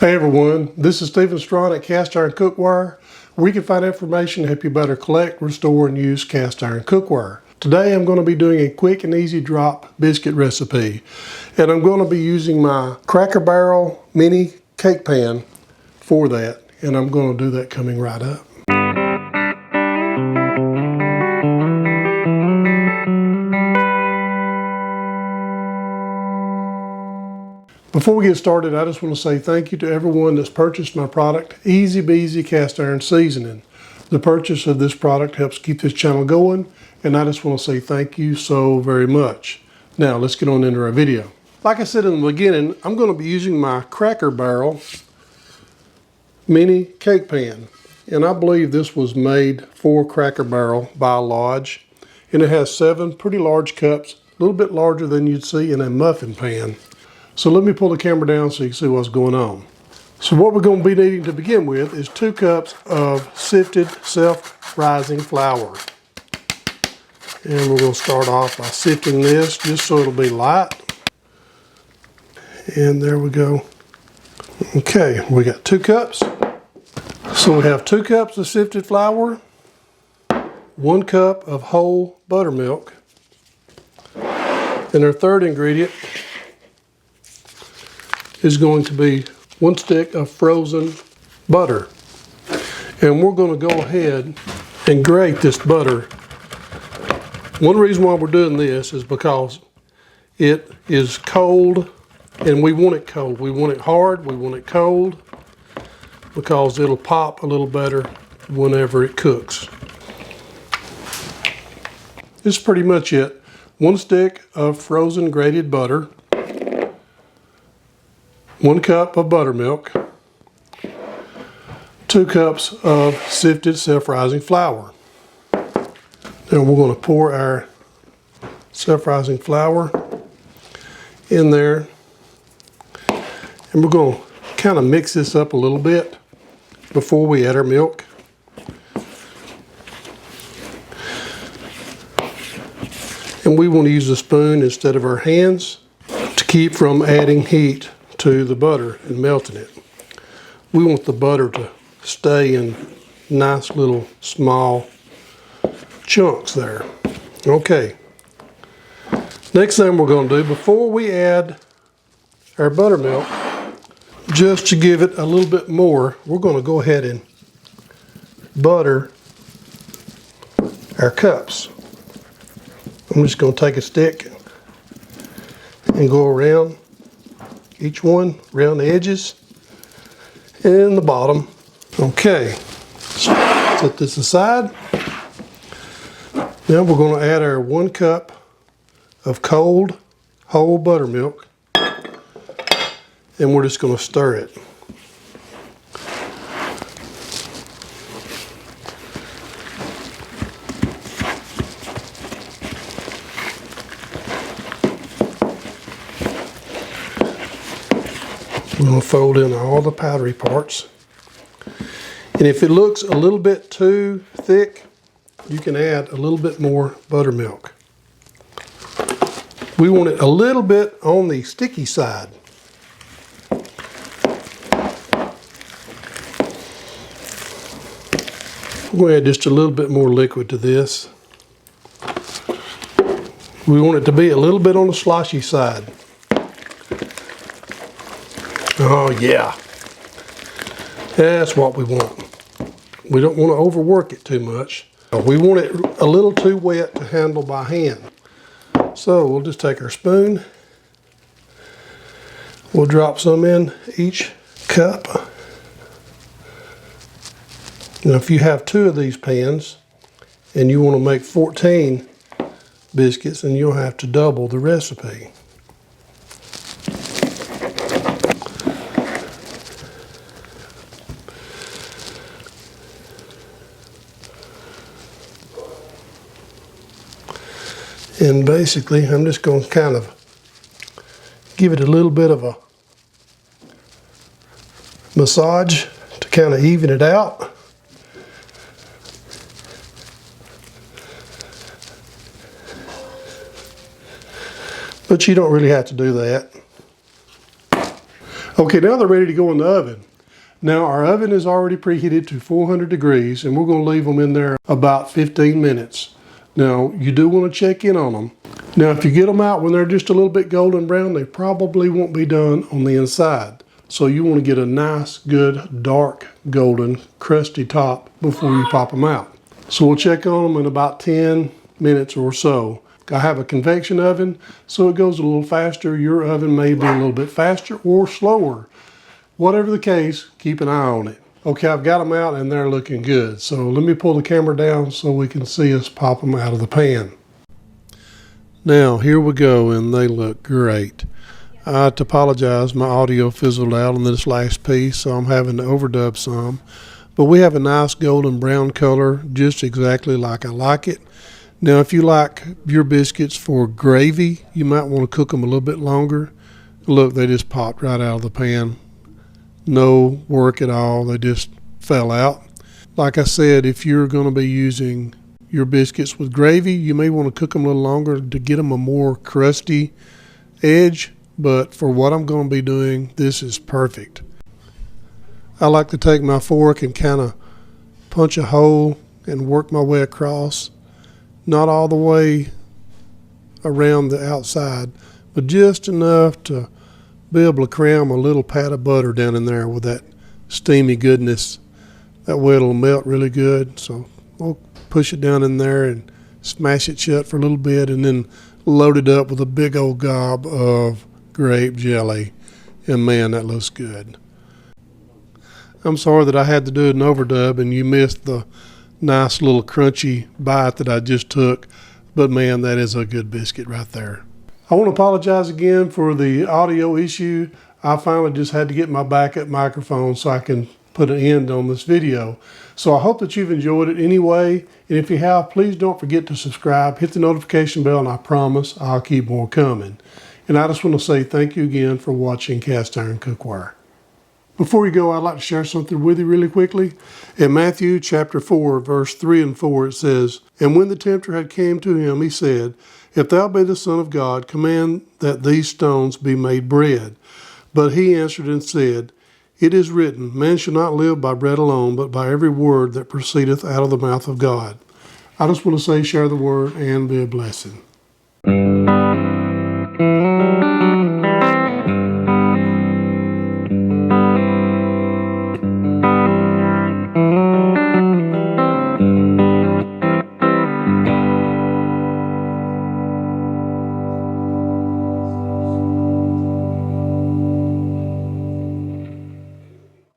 Hey everyone, this is Stephen Strawn at Cast Iron Cookware, where you can find information to help you better collect, restore, and use cast iron cookware. Today I'm going to be doing a quick and easy drop biscuit recipe, and I'm going to be using my Cracker Barrel mini cake pan for that, and I'm going to do that coming right up. Before we get started, I just want to say thank you to everyone that's purchased my product, Easy Beezy Cast Iron Seasoning. The purchase of this product helps keep this channel going, and I just want to say thank you so very much. Now, let's get on into our video. Like I said in the beginning, I'm going to be using my Cracker Barrel mini cake pan, and I believe this was made for Cracker Barrel by Lodge, and it has 7 pretty large cups, a little bit larger than you'd see in a muffin pan. So let me pull the camera down so you can see what's going on. So what we're going to be needing to begin with is 2 cups of sifted self-rising flour. And we're going to start off by sifting this just so it'll be light. And there we go. Okay, we got 2 cups. So we have 2 cups of sifted flour, 1 cup of whole buttermilk, and our third ingredient is going to be 1 stick of frozen butter. And we're going to go ahead and grate this butter. One reason why we're doing this is because it is cold, and we want it cold. We want it hard, we want it cold, because it'll pop a little better whenever it cooks. This is pretty much it. 1 stick of frozen grated butter, 1 cup of buttermilk, 2 cups of sifted self-rising flour. Now we're going to pour our self-rising flour in there, and we're going to kind of mix this up a little bit before we add our milk. And we want to use a spoon instead of our hands to keep from adding heat to the butter and melting it. We want the butter to stay in nice little small chunks there. Okay. Next thing we're going to do before we add our buttermilk, just to give it a little bit more, we're going to go ahead and butter our cups. I'm just going to take a stick and go around each one, around the edges and the bottom. Okay, set this aside. Now we're going to add our 1 cup of cold whole buttermilk, and we're just going to stir it. I'm going to fold in all the powdery parts. And if it looks a little bit too thick, you can add a little bit more buttermilk. We want it a little bit on the sticky side. We're going to add just a little bit more liquid to this. We want it to be a little bit on the sloshy side. Oh yeah, that's what we want. We don't want to overwork it too much. We want it a little too wet to handle by hand. So we'll just take our spoon. We'll drop some in each cup. Now if you have 2 of these pans and you want to make 14 biscuits, then you'll have to double the recipe. And basically, I'm just going to kind of give it a little bit of a massage to kind of even it out. But you don't really have to do that. Okay, now they're ready to go in the oven. Now our oven is already preheated to 400 degrees and we're going to leave them in there about 15 minutes. Now you do want to check in on them. Now if you get them out when they're just a little bit golden brown, they probably won't be done on the inside. So you want to get a nice, good, dark, golden, crusty top before you pop them out. So we'll check on them in about 10 minutes or so. I have a convection oven, so it goes a little faster. Your oven may be a little bit faster or slower. Whatever the case, keep an eye on it. Okay, I've got them out and they're looking good. So let me pull the camera down so we can see us pop them out of the pan. Now, here we go, and they look great. I have to apologize, my audio fizzled out on this last piece, so I'm having to overdub some. But we have a nice golden brown color, just exactly like I like it. Now, if you like your biscuits for gravy, you might want to cook them a little bit longer. Look, they just popped right out of the pan. No work at all, they just fell out. Like I said, if you're going to be using your biscuits with gravy, you may want to cook them a little longer to get them a more crusty edge, but for what I'm going to be doing, this is perfect. I like to take my fork and kind of punch a hole and work my way across. Not all the way around the outside, but just enough to be able to cram a little pat of butter down in there with that steamy goodness. That way it'll melt really good. So we'll push it down in there and smash it shut for a little bit and then load it up with a big old gob of grape jelly. And man, that looks good. I'm sorry that I had to do an overdub and you missed the nice little crunchy bite that I just took. But man, that is a good biscuit right there. I want to apologize again for the audio issue. I finally just had to get my backup microphone so I can put an end on this video. So I hope that you've enjoyed it anyway. And if you have, please don't forget to subscribe, hit the notification bell, and I promise I'll keep more coming. And I just want to say thank you again for watching Cast Iron Cookware. Before you go, I'd like to share something with you really quickly. In Matthew chapter 4, verse 3 and 4, it says, "And when the tempter had came to him, he said, If thou be the Son of God, command that these stones be made bread. But he answered and said, It is written, Man shall not live by bread alone, but by every word that proceedeth out of the mouth of God." I just want to say, share the word and be a blessing.